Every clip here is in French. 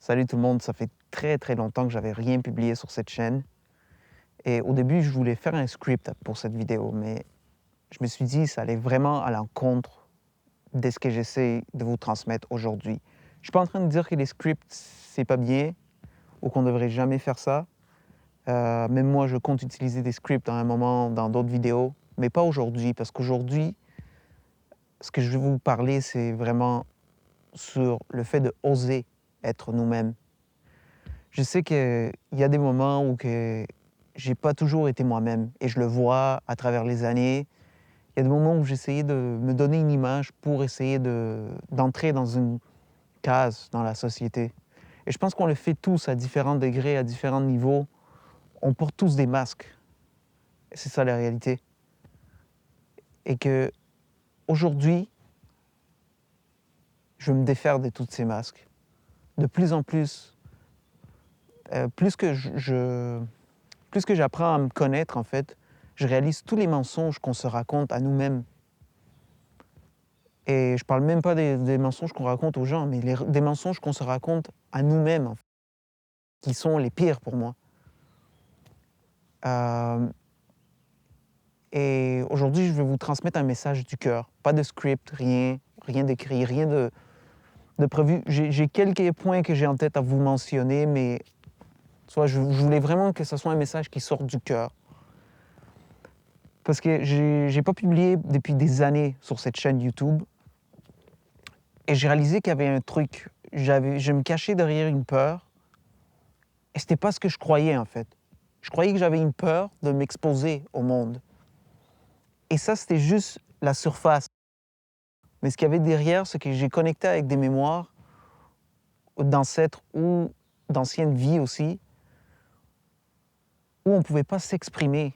Salut tout le monde, ça fait très longtemps que j'avais rien publié sur cette chaîne. Et au début, je voulais faire un script pour cette vidéo, mais je me suis dit que ça allait vraiment à l'encontre de ce que j'essaie de vous transmettre aujourd'hui. Je suis pas en train de dire que les scripts, c'est pas bien ou qu'on devrait jamais faire ça. Même moi, je compte utiliser des scripts à un moment dans d'autres vidéos, mais pas aujourd'hui, parce qu'aujourd'hui, ce que je vais vous parler, c'est vraiment sur le fait de oser être nous-mêmes. Je sais qu'il y a des moments où que j'ai pas toujours été moi-même et je le vois à travers les années. Il y a des moments où j'essayais de me donner une image pour essayer d'entrer dans une case dans la société. Et je pense qu'on le fait tous à différents degrés, à différents niveaux. On porte tous des masques. Et c'est ça la réalité. Et que aujourd'hui, je veux me défaire de tous ces masques. De plus en plus, plus que j'apprends à me connaître, en fait, je réalise tous les mensonges qu'on se raconte à nous-mêmes. Et je parle même pas des mensonges qu'on raconte aux gens, mais des mensonges qu'on se raconte à nous-mêmes, en fait, qui sont les pires pour moi. Euh, et aujourd'hui, je vais vous transmettre un message du cœur. Pas de script, rien d'écrit, rien de prévu. J'ai quelques points que j'ai en tête à vous mentionner, mais soit je voulais vraiment que ce soit un message qui sorte du cœur. Parce que j'ai pas publié depuis des années sur cette chaîne YouTube. Et j'ai réalisé qu'il y avait un truc. Je me cachais derrière une peur. Et c'était pas ce que je croyais, en fait. Je croyais que j'avais une peur de m'exposer au monde. Et ça, c'était juste la surface. Mais ce qu'il y avait derrière, c'est que j'ai connecté avec des mémoires d'ancêtres ou d'anciennes vies aussi, où on ne pouvait pas s'exprimer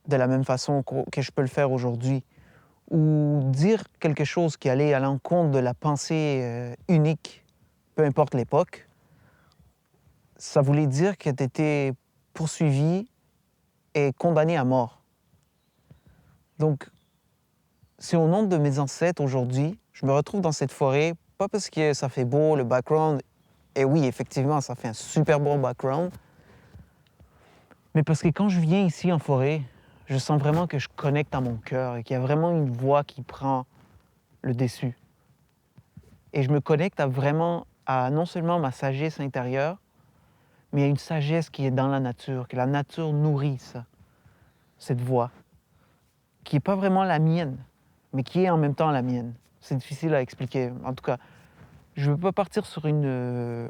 de la même façon que je peux le faire aujourd'hui. Ou dire quelque chose qui allait à l'encontre de la pensée unique, peu importe l'époque. Ça voulait dire que tu étais poursuivi et condamné à mort. Donc, c'est au nom de mes ancêtres aujourd'hui, je me retrouve dans cette forêt, pas parce que ça fait beau, le background, et oui, effectivement, ça fait un super bon background, mais parce que quand je viens ici en forêt, je sens vraiment que je connecte à mon cœur et qu'il y a vraiment une voix qui prend le dessus. Et je me connecte à non seulement ma sagesse intérieure, mais il y a une sagesse qui est dans la nature, que la nature nourrit ça, cette voix, qui n'est pas vraiment la mienne, mais qui est en même temps la mienne. C'est difficile à expliquer. En tout cas, je ne veux pas partir sur une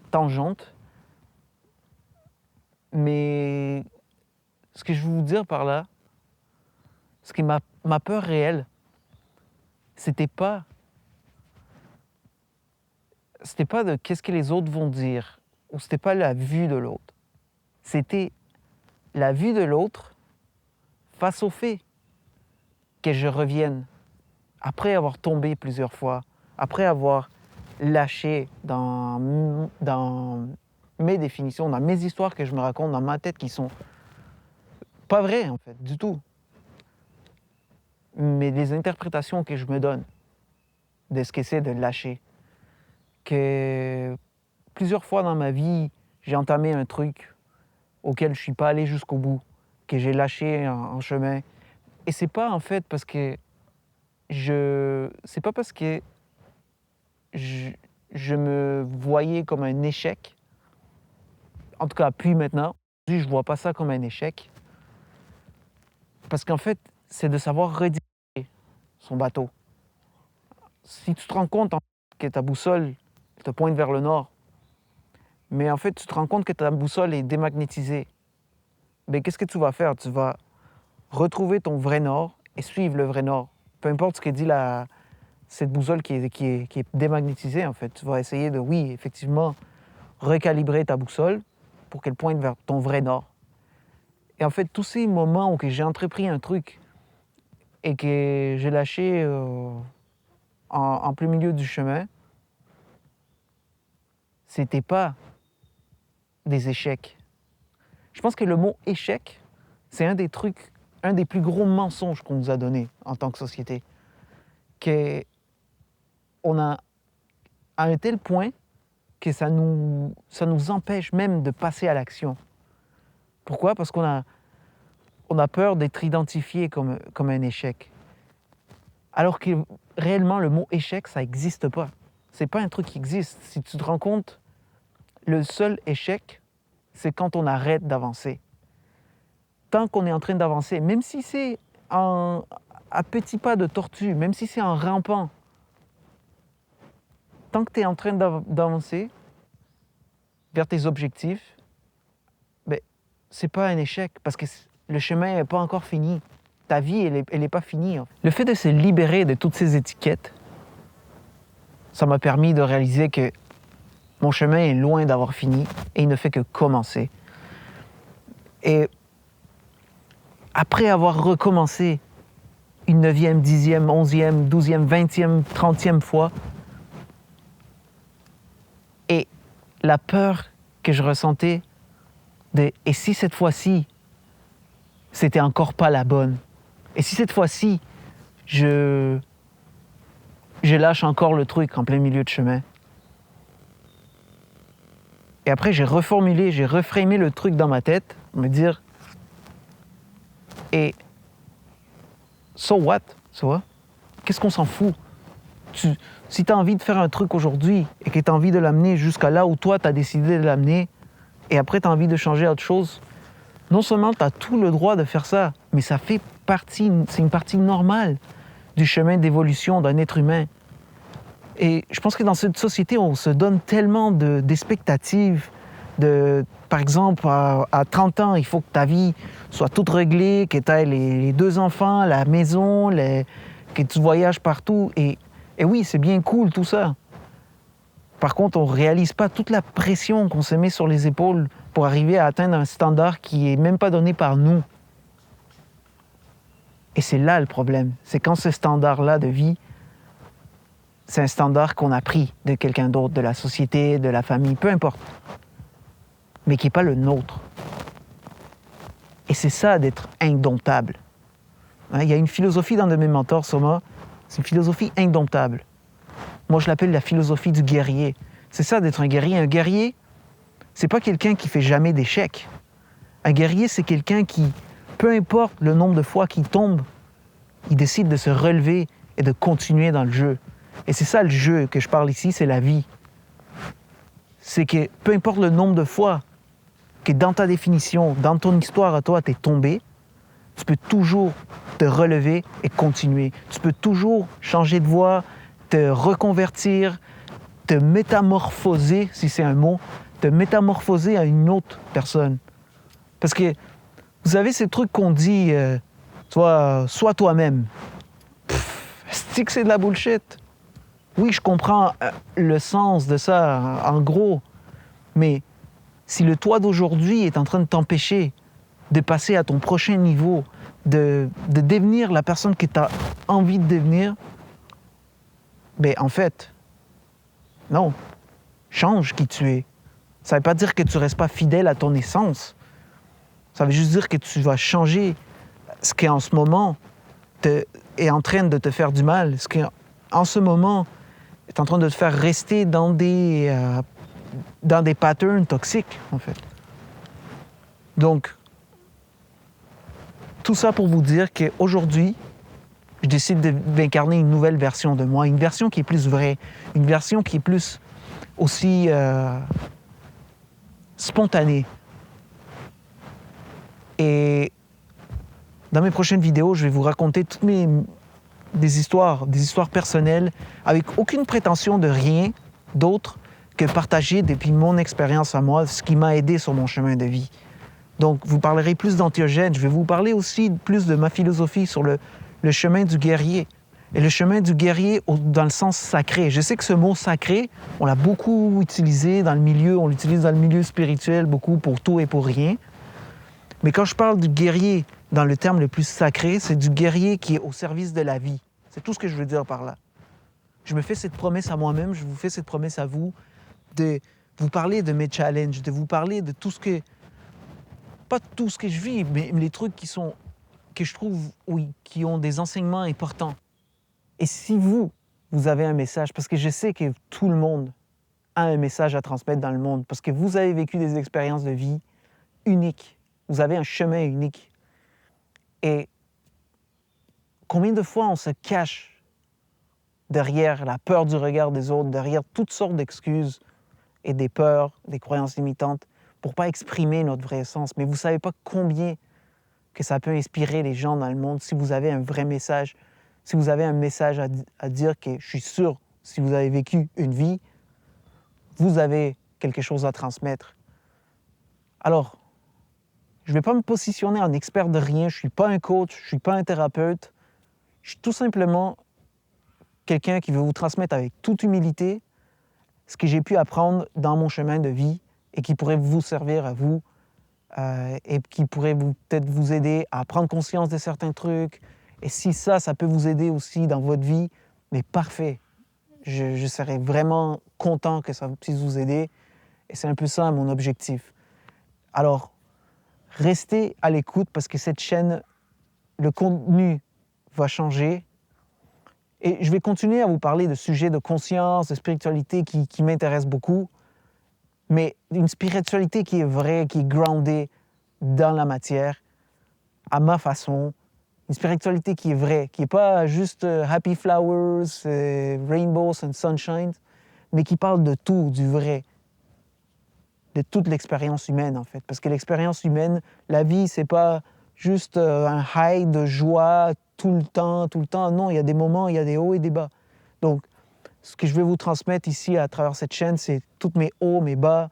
tangente, mais ce que je veux vous dire par là, ce qui ma peur réelle, c'était pas de qu'est-ce que les autres vont dire, ou c'était pas la vue de l'autre. C'était la vue de l'autre face au fait que je revienne, après avoir tombé plusieurs fois, après avoir lâché dans mes définitions, dans mes histoires que je me raconte dans ma tête qui sont pas vraies en fait, du tout. Mais les interprétations que je me donne de ce que c'est de lâcher. Que plusieurs fois dans ma vie, j'ai entamé un truc auquel je suis pas allé jusqu'au bout, que j'ai lâché en chemin. Et c'est pas en fait parce que c'est pas parce que je, je me voyais comme un échec. En tout cas, puis maintenant, aujourd'hui, je vois pas ça comme un échec. Parce qu'en fait, c'est de savoir rediriger son bateau. Si tu te rends compte que ta boussole te pointe vers le nord, mais en fait, tu te rends compte que ta boussole est démagnétisée, mais qu'est-ce que tu vas faire? Tu vas retrouver ton vrai nord et suivre le vrai nord. Peu importe ce que dit cette boussole qui est démagnétisée, en fait. Tu vas essayer de, oui, effectivement, recalibrer ta boussole pour qu'elle pointe vers ton vrai nord. Et en fait, tous ces moments où j'ai entrepris un truc et que j'ai lâché en plein milieu du chemin, c'était pas des échecs. Je pense que le mot échec, c'est un des plus gros mensonges qu'on nous a donné en tant que société. Qu'on a à un tel point que ça nous empêche même de passer à l'action. Pourquoi? Parce qu'on a peur d'être identifié comme un échec. Alors que réellement, le mot échec, ça n'existe pas. C'est pas un truc qui existe. Si tu te rends compte, le seul échec, c'est quand on arrête d'avancer. Tant qu'on est en train d'avancer, même si c'est à petits pas de tortue, même si c'est en rampant, tant que tu es en train d'avancer vers tes objectifs, ben, c'est pas un échec parce que le chemin n'est pas encore fini. Ta vie, elle est pas finie. Le fait de se libérer de toutes ces étiquettes, ça m'a permis de réaliser que mon chemin est loin d'avoir fini et il ne fait que commencer. Et après avoir recommencé une 9e, 10e, 11e, 12e, 20e, 30e fois, et la peur que je ressentais de « et si cette fois-ci, c'était encore pas la bonne? Et si cette fois-ci, je lâche encore le truc en plein milieu de chemin? » Et après, j'ai reformulé, j'ai reframé le truc dans ma tête, me dire « et so what? Tu vois? Qu'est-ce qu'on s'en fout? Si tu as envie de faire un truc aujourd'hui et que tu as envie de l'amener jusqu'à là où toi, tu as décidé de l'amener, et après, tu as envie de changer autre chose, non seulement tu as tout le droit de faire ça, mais ça fait partie, c'est une partie normale du chemin d'évolution d'un être humain. Et je pense que dans cette société, on se donne tellement d'expectatives. Par exemple, à 30 ans, il faut que ta vie soit toute réglée, que tu aies les 2 enfants, la maison, que tu voyages partout. Et oui, c'est bien cool tout ça. Par contre, on ne réalise pas toute la pression qu'on se met sur les épaules pour arriver à atteindre un standard qui n'est même pas donné par nous. Et c'est là le problème. C'est quand ce standard-là de vie, c'est un standard qu'on a pris de quelqu'un d'autre, de la société, de la famille, peu importe, mais qui n'est pas le nôtre. Et c'est ça d'être indomptable. Il y a une philosophie dans de mes mentors, Soma, c'est une philosophie indomptable. Moi, je l'appelle la philosophie du guerrier. C'est ça d'être un guerrier. Un guerrier, c'est pas quelqu'un qui fait jamais d'échecs. Un guerrier, c'est quelqu'un qui, peu importe le nombre de fois qu'il tombe, il décide de se relever et de continuer dans le jeu. Et c'est ça le jeu que je parle ici, c'est la vie. C'est que peu importe le nombre de fois que dans ta définition, dans ton histoire à toi, tu es tombé, tu peux toujours te relever et continuer. Tu peux toujours changer de voie, te reconvertir, te métamorphoser, si c'est un mot, te métamorphoser à une autre personne. Parce que, vous savez, ces trucs qu'on dit, sois toi-même. C'est que c'est de la bullshit. Oui, je comprends le sens de ça, en gros, mais si le toi d'aujourd'hui est en train de t'empêcher de passer à ton prochain niveau, de devenir la personne que tu as envie de devenir, ben en fait, non, change qui tu es. Ça ne veut pas dire que tu ne restes pas fidèle à ton essence. Ça veut juste dire que tu vas changer ce qui en ce moment est en train de te faire du mal, ce qui en ce moment est en train de te faire rester dans des patterns toxiques, en fait. Donc, tout ça pour vous dire qu'aujourd'hui, je décide d'incarner une nouvelle version de moi, une version qui est plus vraie, une version qui est plus aussi spontanée. Et dans mes prochaines vidéos, je vais vous raconter toutes des histoires personnelles, avec aucune prétention de rien d'autre que partager depuis mon expérience à moi, ce qui m'a aidé sur mon chemin de vie. Donc, vous parlerez plus d'Antiogène, je vais vous parler aussi plus de ma philosophie sur le chemin du guerrier. Et le chemin du guerrier dans le sens sacré. Je sais que ce mot sacré, on l'a beaucoup utilisé dans le milieu, on l'utilise dans le milieu spirituel beaucoup pour tout et pour rien. Mais quand je parle du guerrier dans le terme le plus sacré, c'est du guerrier qui est au service de la vie. C'est tout ce que je veux dire par là. Je me fais cette promesse à moi-même, je vous fais cette promesse à vous, de vous parler de mes challenges, de vous parler de tout ce que... Pas tout ce que je vis, mais les trucs que je trouve, oui, qui ont des enseignements importants. Et si vous avez un message, parce que je sais que tout le monde a un message à transmettre dans le monde parce que vous avez vécu des expériences de vie uniques. Vous avez un chemin unique. Et combien de fois on se cache derrière la peur du regard des autres, derrière toutes sortes d'excuses et des peurs, des croyances limitantes pour ne pas exprimer notre vrai essence. Mais vous ne savez pas combien que ça peut inspirer les gens dans le monde si vous avez un vrai message, si vous avez un message à dire que je suis sûr, si vous avez vécu une vie, vous avez quelque chose à transmettre. Alors, je ne vais pas me positionner en expert de rien, je ne suis pas un coach, je ne suis pas un thérapeute. Je suis tout simplement quelqu'un qui veut vous transmettre avec toute humilité ce que j'ai pu apprendre dans mon chemin de vie et qui pourrait vous servir à vous et qui pourrait peut-être vous aider à prendre conscience de certains trucs. Et si ça peut vous aider aussi dans votre vie, mais parfait. Je serais vraiment content que ça puisse vous aider. Et c'est un peu ça mon objectif. Alors, restez à l'écoute parce que cette chaîne, le contenu va changer. Et je vais continuer à vous parler de sujets de conscience, de spiritualité qui m'intéressent beaucoup. Mais une spiritualité qui est vraie, qui est groundée dans la matière, à ma façon. Une spiritualité qui est vraie, qui n'est pas juste happy flowers, rainbows and sunshine, mais qui parle de tout, du vrai, de toute l'expérience humaine en fait. Parce que l'expérience humaine, la vie, c'est pas juste un high de joie tout le temps. Non, il y a des moments, il y a des hauts et des bas. Donc, ce que je vais vous transmettre ici à travers cette chaîne, c'est tous mes hauts, mes bas,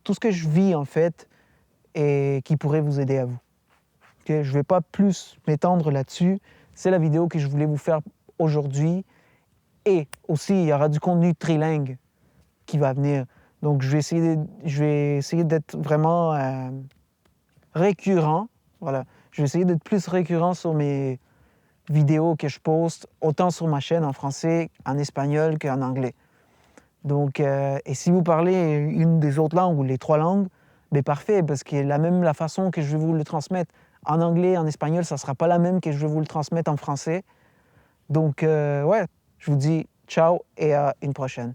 tout ce que je vis en fait et qui pourrait vous aider à vous. Okay? Je ne vais pas plus m'étendre là-dessus. C'est la vidéo que je voulais vous faire aujourd'hui. Et aussi, il y aura du contenu trilingue qui va venir. Donc, je vais essayer d'être vraiment récurrent. Voilà. Je vais essayer d'être plus récurrent sur mes vidéos que je poste, autant sur ma chaîne en français, en espagnol qu'en anglais. Donc, et si vous parlez une des autres langues ou les 3 langues, ben parfait, parce que la façon que je vais vous le transmettre en anglais, en espagnol, ça ne sera pas la même que je vais vous le transmettre en français. Donc, ouais, je vous dis ciao et à une prochaine.